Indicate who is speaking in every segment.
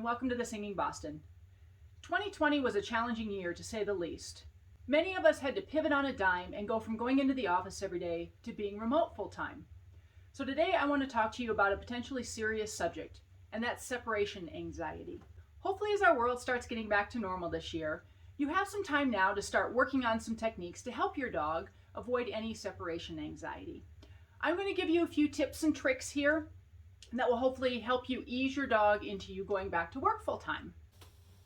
Speaker 1: welcome to the Singing Boston. 2020 was a challenging year, to say the least. Many of us had to pivot on a dime and go from going into the office every day to being remote full-time. So today I want to talk to you about a potentially serious subject, and that's separation anxiety. Hopefully, as our world starts getting back to normal this year, you have some time now to start working on some techniques to help your dog avoid any separation anxiety. I'm going to give you a few tips and tricks here that will hopefully help you ease your dog into you going back to work full time.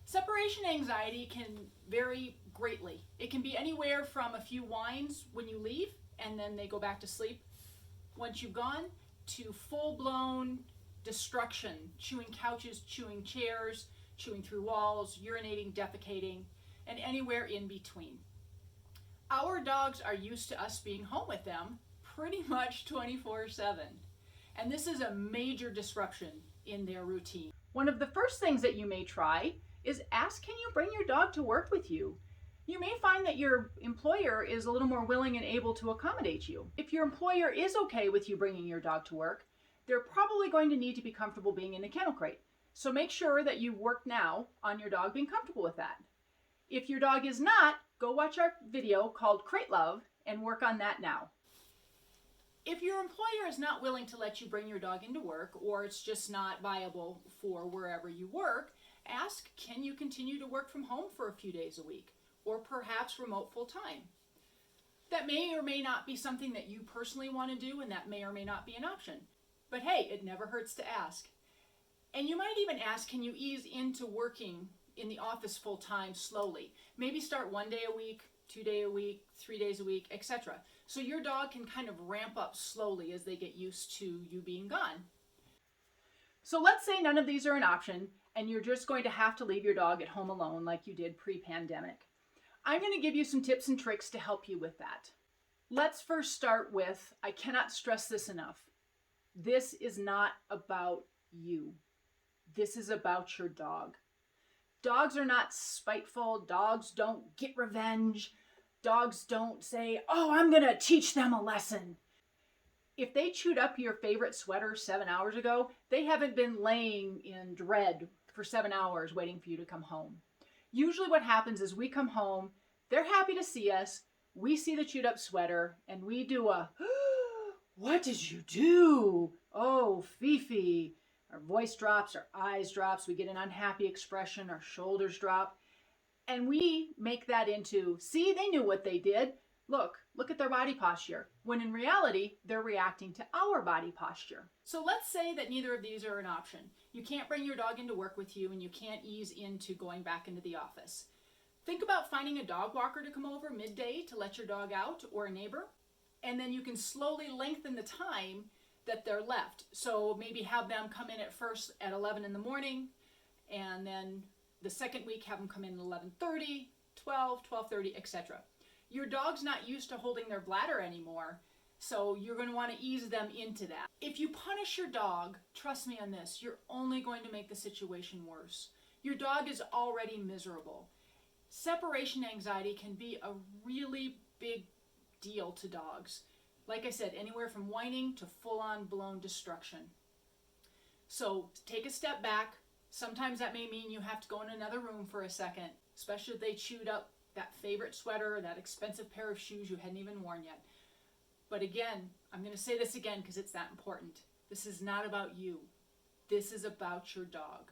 Speaker 1: Separation anxiety can vary greatly. It can be anywhere from a few whines when you leave and then they go back to sleep once you've gone, to full-blown destruction, chewing couches, chewing chairs, chewing through walls, urinating, defecating, and anywhere in between. Our dogs are used to us being home with them pretty much 24/7. And this is a major disruption in their routine. One of the first things that you may try is ask, can you bring your dog to work with you? You may find that your employer is a little more willing and able to accommodate you. If your employer is okay with you bringing your dog to work, they're probably going to need to be comfortable being in a kennel crate. So make sure that you work now on your dog being comfortable with that. If your dog is not, go watch our video called Crate Love and work on that now. If your employer is not willing to let you bring your dog into work, or it's just not viable for wherever you work, ask, can you continue to work from home for a few days a week, or perhaps remote full-time? That may or may not be something that you personally want to do, and that may or may not be an option. But hey, it never hurts to ask. And you might even ask, can you ease into working in the office full-time slowly? Maybe start 1 day a week, 2 days a week, 3 days a week, etc. So your dog can kind of ramp up slowly as they get used to you being gone. So let's say none of these are an option and you're just going to have to leave your dog at home alone like you did pre-pandemic. I'm going to give you some tips and tricks to help you with that. Let's first start with, I cannot stress this enough, this is not about you. This is about your dog. Dogs are not spiteful. Dogs don't get revenge. Dogs don't say, oh, I'm going to teach them a lesson. If they chewed up your favorite sweater 7 hours ago, they haven't been laying in dread for 7 hours waiting for you to come home. Usually what happens is we come home, they're happy to see us, we see the chewed up sweater, and we do a, what did you do? Oh, Fifi. Our voice drops, our eyes drops, we get an unhappy expression, our shoulders drop. And we make that into, see, they knew what they did. Look at their body posture. When in reality, they're reacting to our body posture. So let's say that neither of these are an option. You can't bring your dog into work with you and you can't ease into going back into the office. Think about finding a dog walker to come over midday to let your dog out, or a neighbor. And then you can slowly lengthen the time that they're left. So maybe have them come in at first at 11 in the morning, and then the second week have them come in at 11:30, 12, 12:30, etc. Your dog's not used to holding their bladder anymore, so you're going to want to ease them into that. If you punish your dog, trust me on this, you're only going to make the situation worse. Your dog is already miserable. Separation anxiety can be a really big deal to dogs. Like I said, anywhere from whining to full-on blown destruction. So take a step back. Sometimes that may mean you have to go in another room for a second, especially if they chewed up that favorite sweater or that expensive pair of shoes you hadn't even worn yet. But again, I'm going to say this again because it's that important. This is not about you. This is about your dog.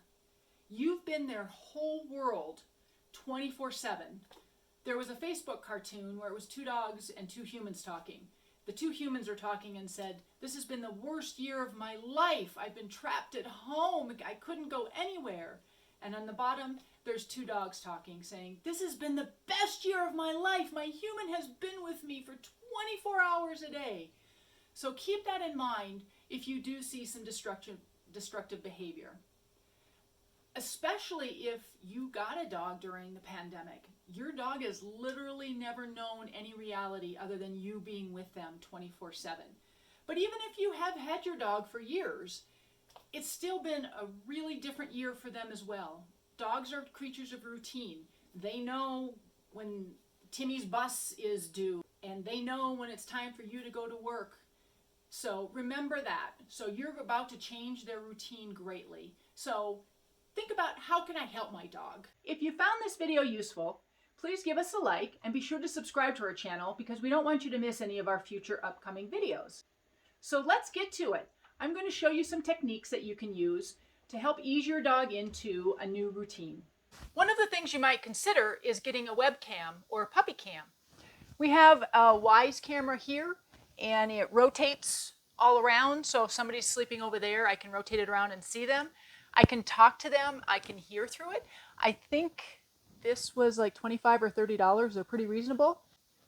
Speaker 1: You've been their whole world 24/7. There was a Facebook cartoon where it was two dogs and two humans talking. The two humans are talking and said, this has been the worst year of my life. I've been trapped at home. I couldn't go anywhere. And on the bottom, there's two dogs talking, saying, this has been the best year of my life. My human has been with me for 24 hours a day. So keep that in mind if you do see some destructive behavior. Especially if you got a dog during the pandemic. Your dog has literally never known any reality other than you being with them 24/7. But even if you have had your dog for years, it's still been a really different year for them as well. Dogs are creatures of routine. They know when Timmy's bus is due, and they know when it's time for you to go to work. So remember that. So you're about to change their routine greatly. So think about how can I help my dog? If you found this video useful, please give us a like and be sure to subscribe to our channel because we don't want you to miss any of our future upcoming videos. So let's get to it. I'm going to show you some techniques that you can use to help ease your dog into a new routine. One of the things you might consider is getting a webcam or a puppy cam. We have a Wyze camera here and it rotates all around, so if somebody's sleeping over there, I can rotate it around and see them. I can talk to them, I can hear through it. I think this was like $25 or $30. They're pretty reasonable.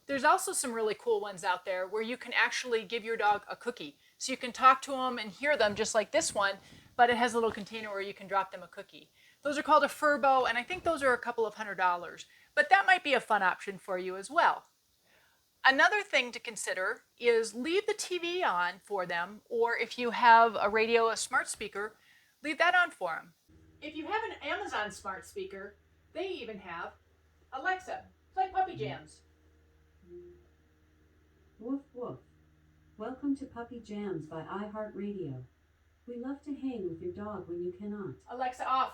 Speaker 1: There's also some really cool ones out there where you can actually give your dog a cookie. So you can talk to them and hear them just like this one, but it has a little container where you can drop them a cookie. Those are called a Furbo, and I think those are a couple of $100, but that might be a fun option for you as well. Another thing to consider is leave the TV on for them, or if you have a radio, a smart speaker, leave that on for them. If you have an Amazon smart speaker, they even have Alexa, play Puppy Jams.
Speaker 2: Woof woof. Welcome to Puppy Jams by iHeartRadio. We love to hang with your dog when you cannot.
Speaker 1: Alexa off.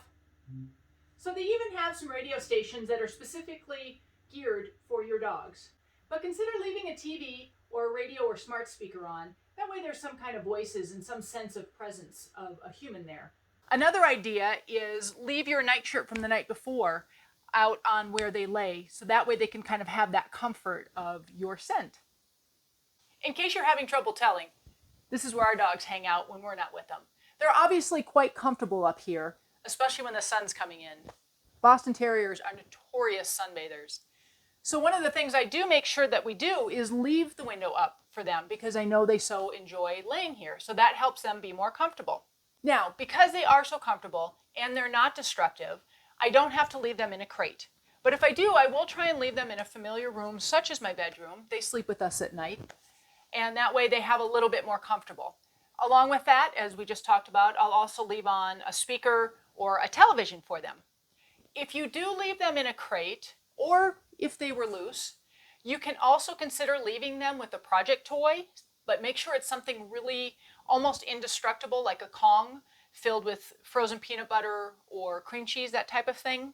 Speaker 1: So they even have some radio stations that are specifically geared for your dogs. But consider leaving a TV or a radio or smart speaker on. That way there's some kind of voices and some sense of presence of a human there. Another idea is leave your nightshirt from the night before out on where they lay, so that way they can kind of have that comfort of your scent. In case you're having trouble telling, this is where our dogs hang out when we're not with them. They're obviously quite comfortable up here, especially when the sun's coming in. Boston Terriers are notorious sunbathers. So one of the things I do make sure that we do is leave the window up for them because I know they so enjoy laying here. So that helps them be more comfortable. Now, because they are so comfortable and they're not destructive, I don't have to leave them in a crate. But if I do, I will try and leave them in a familiar room, such as my bedroom. They sleep with us at night. And that way they have a little bit more comfortable. Along with that, as we just talked about, I'll also leave on a speaker or a television for them. If you do leave them in a crate, or if they were loose, you can also consider leaving them with a project toy, but make sure it's something really almost indestructible, like a Kong filled with frozen peanut butter or cream cheese, that type of thing.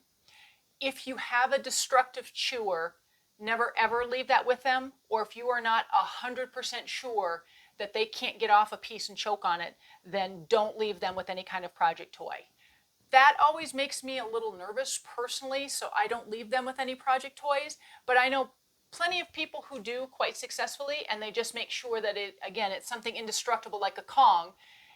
Speaker 1: If you have a destructive chewer, never ever leave that with them, or if you are not 100% sure that they can't get off a piece and choke on it, then don't leave them with any kind of project toy. That always makes me a little nervous personally, so I don't leave them with any project toys, but I know plenty of people who do quite successfully, and they just make sure that it's something indestructible like a Kong,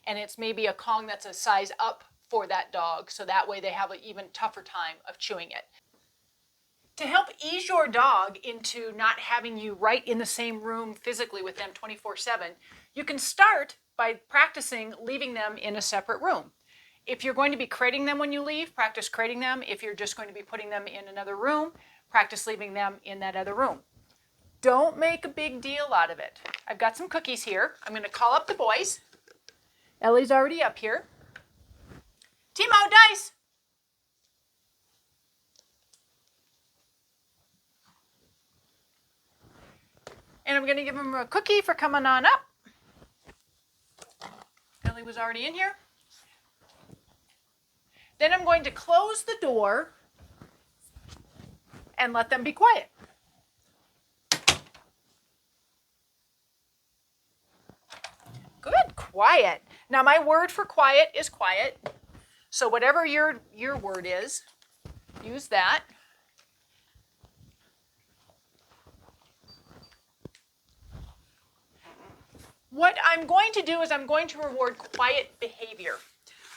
Speaker 1: and it's maybe a Kong that's a size up for that dog, so that way they have an even tougher time of chewing it. To help ease your dog into not having you right in the same room physically with them 24/7, you can start by practicing leaving them in a separate room. If you're going to be crating them when you leave, practice crating them. If you're just going to be putting them in another room, practice leaving them in that other room. Don't make a big deal out of it. I've got some cookies here. I'm going to call up the boys. Ellie's already up here. Timo, Dice! And I'm going to give them a cookie for coming on up. Ellie was already in here. Then I'm going to close the door and let them be quiet. Good, quiet. Now my word for quiet is quiet. So whatever your word is, use that. What I'm going to do is I'm going to reward quiet behavior.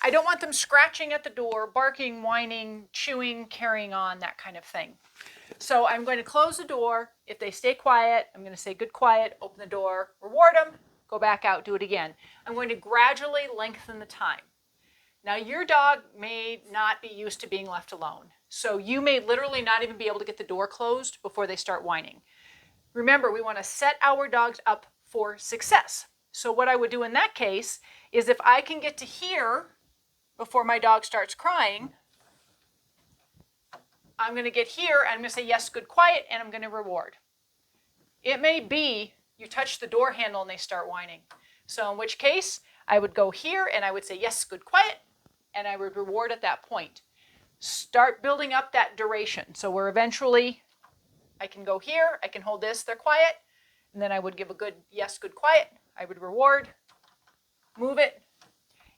Speaker 1: I don't want them scratching at the door, barking, whining, chewing, carrying on, that kind of thing. So I'm going to close the door. If they stay quiet, I'm going to say good quiet, open the door, reward them, go back out, do it again. I'm going to gradually lengthen the time. Now your dog may not be used to being left alone. So you may literally not even be able to get the door closed before they start whining. Remember, we want to set our dogs up for success. So what I would do in that case is if I can get to here before my dog starts crying, I'm going to get here and I'm going to say yes, good, quiet, and I'm going to reward. It may be you touch the door handle and they start whining. So in which case, I would go here and I would say yes, good, quiet, and I would reward at that point. Start building up that duration. So we're eventually, I can go here, I can hold this, they're quiet, and then I would give a good yes, good, quiet. I would reward, move it.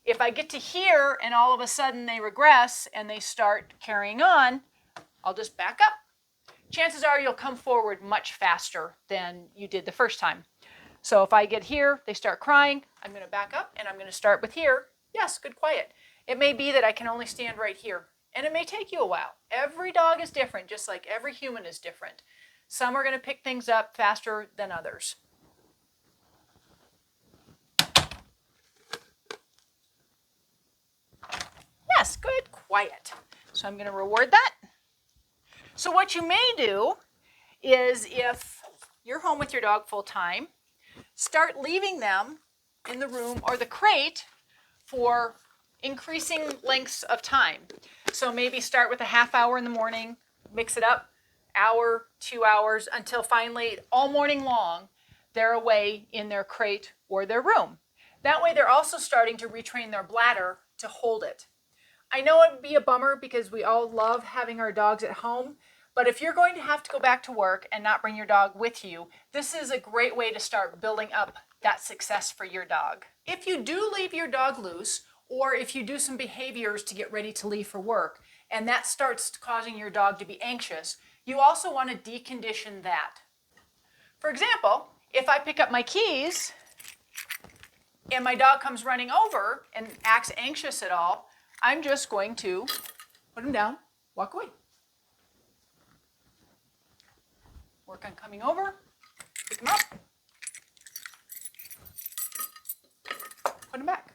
Speaker 1: If I get to here and all of a sudden they regress and they start carrying on, I'll just back up. Chances are you'll come forward much faster than you did the first time. So if I get here, they start crying, I'm going to back up and I'm going to start with here. Yes, good, quiet. It may be that I can only stand right here, and it may take you a while. Every dog is different, just like every human is different. Some are going to pick things up faster than others. Yes, good, quiet. So I'm going to reward that. So what you may do is, if you're home with your dog full time, start leaving them in the room or the crate for increasing lengths of time. So maybe start with a half hour in the morning, mix it up, hour, 2 hours, until finally all morning long they're away in their crate or their room. That way they're also starting to retrain their bladder to hold it. I know it would be a bummer because we all love having our dogs at home, but if you're going to have to go back to work and not bring your dog with you, this is a great way to start building up that success for your dog. If you do leave your dog loose, or if you do some behaviors to get ready to leave for work, and that starts causing your dog to be anxious, you also want to decondition that. For example, if I pick up my keys and my dog comes running over and acts anxious at all, I'm just going to put him down, walk away. Work on coming over, pick him up, put him back.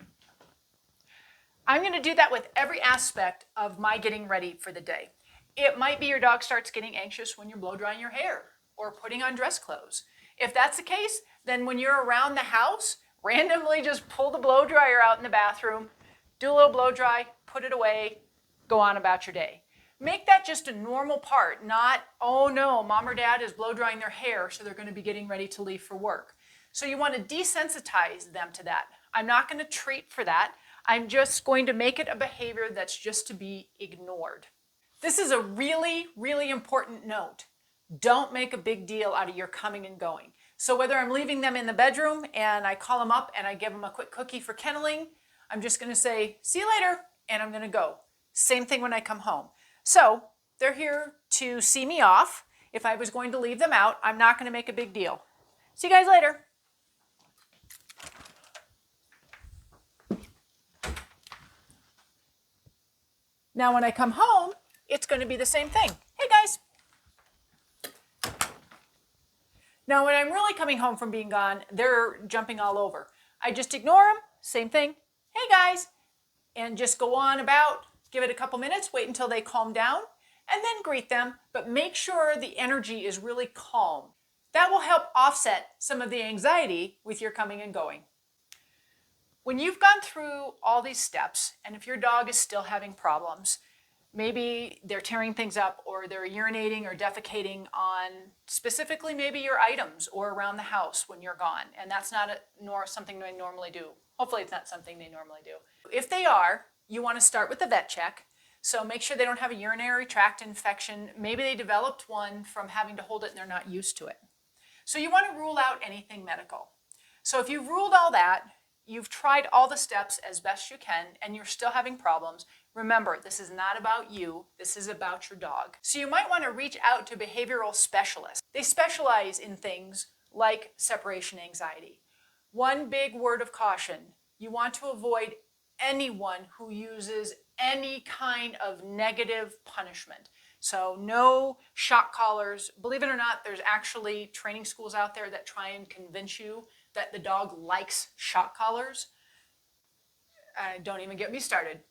Speaker 1: I'm going to do that with every aspect of my getting ready for the day. It might be your dog starts getting anxious when you're blow drying your hair or putting on dress clothes. If that's the case, then when you're around the house, randomly just pull the blow dryer out in the bathroom, do a little blow dry, put it away, go on about your day. Make that just a normal part, not, oh no, mom or dad is blow drying their hair, so they're going to be getting ready to leave for work. So you want to desensitize them to that. I'm not going to treat for that. I'm just going to make it a behavior that's just to be ignored. This is a really, really important note. Don't make a big deal out of your coming and going. So whether I'm leaving them in the bedroom and I call them up and I give them a quick cookie for kenneling, I'm just going to say, see you later, and I'm going to go. Same thing when I come home. So they're here to see me off. If I was going to leave them out, I'm not going to make a big deal. See you guys later. Now when I come home, it's going to be the same thing. Hey guys. Now when I'm really coming home from being gone, they're jumping all over. I just ignore them, same thing. Hey guys, and just go on about, give it a couple minutes, wait until they calm down, and then greet them, but make sure the energy is really calm. That will help offset some of the anxiety with your coming and going. When you've gone through all these steps, and if your dog is still having problems, maybe they're tearing things up or they're urinating or defecating on specifically maybe your items or around the house when you're gone, and that's not something they normally do. Hopefully it's not something they normally do. If they are, you want to start with the vet check. So make sure they don't have a urinary tract infection. Maybe they developed one from having to hold it and they're not used to it. So you want to rule out anything medical. So if you've ruled all that, you've tried all the steps as best you can, and you're still having problems, remember, this is not about you, this is about your dog. So you might want to reach out to behavioral specialists. They specialize in things like separation anxiety. One big word of caution, you want to avoid anyone who uses any kind of negative punishment. So no shock collars. Believe it or not, there's actually training schools out there that try and convince you that the dog likes shock collars. Don't even get me started.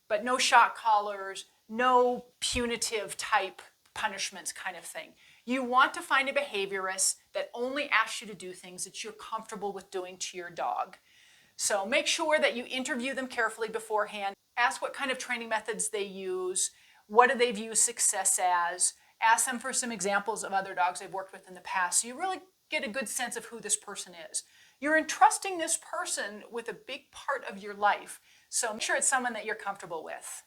Speaker 1: But no shock collars, no punitive type punishments kind of thing. You want to find a behaviorist that only asks you to do things that you're comfortable with doing to your dog. So make sure that you interview them carefully beforehand. Ask what kind of training methods they use. What do they view success as? Ask them for some examples of other dogs they've worked with in the past, so you really get a good sense of who this person is. You're entrusting this person with a big part of your life. So make sure it's someone that you're comfortable with.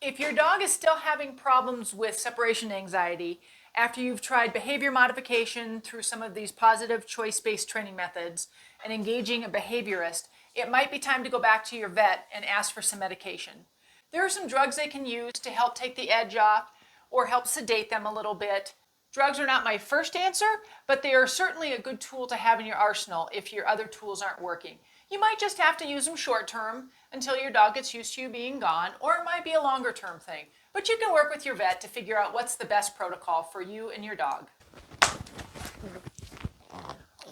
Speaker 1: If your dog is still having problems with separation anxiety after you've tried behavior modification through some of these positive choice-based training methods and engaging a behaviorist, it might be time to go back to your vet and ask for some medication. There are some drugs they can use to help take the edge off or help sedate them a little bit. Drugs are not my first answer, but they are certainly a good tool to have in your arsenal if your other tools aren't working. You might just have to use them short term until your dog gets used to you being gone, or it might be a longer term thing. But you can work with your vet to figure out what's the best protocol for you and your dog.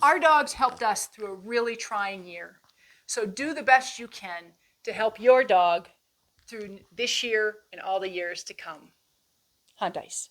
Speaker 1: Our dogs helped us through a really trying year. So do the best you can to help your dog through this year and all the years to come. Hunt Ice.